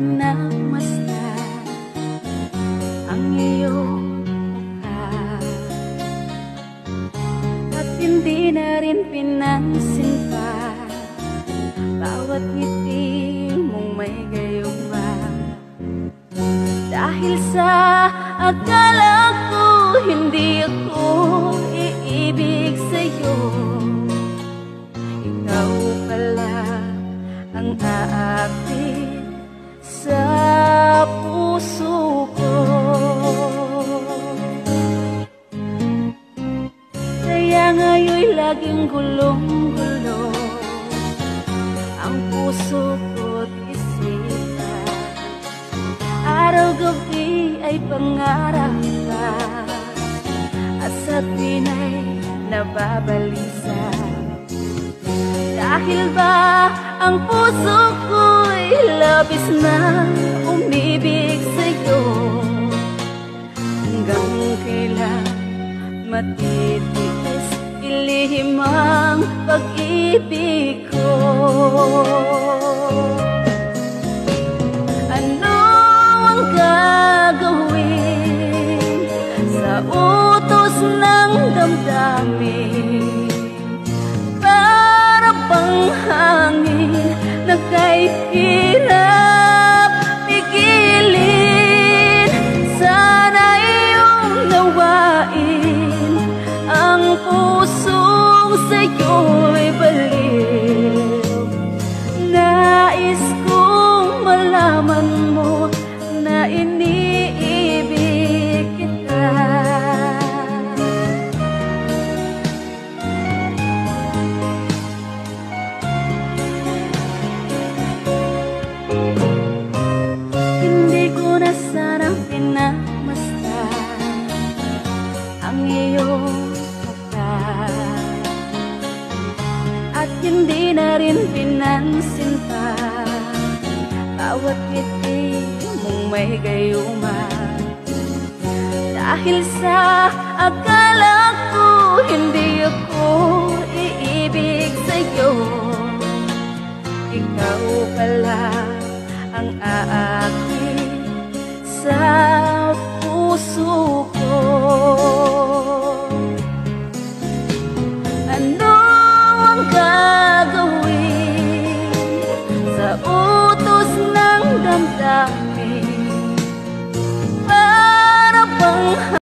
pinamasdan ang iyong mukha, at hindi na rin pinansin pa bawat ngiti mong may gayuma. Dahil sa akala ko hindi ako iibig sa'yo, ikaw pala ang aakit sa puso ko. Kaya ngayon'y laging gulong-gulo ang puso ko't isipan. Araw-gabi ay pangarap ka, at sa tuwin ay nababalisa. Dahil ba ang puso ko'y labis na umibig sa'yo, hanggang kailan matitiis ilihim ang pag-ibig ko. Ano ang gagawin sa utos ng damdamin? Para bang hangin na kay hirap pigilin. Sana iyong nawain ang pusong sa'yo'y baliw. Nais kong malaman mo na iniibig kita. Hindi ko na sana pinamasdan ang iyong mukha, at hindi na rin pinansin pa bawat ngiti mong may gayuma. Dahil sa akala ko hindi ako iibig sa'yo, ikaw pala ang aakit sa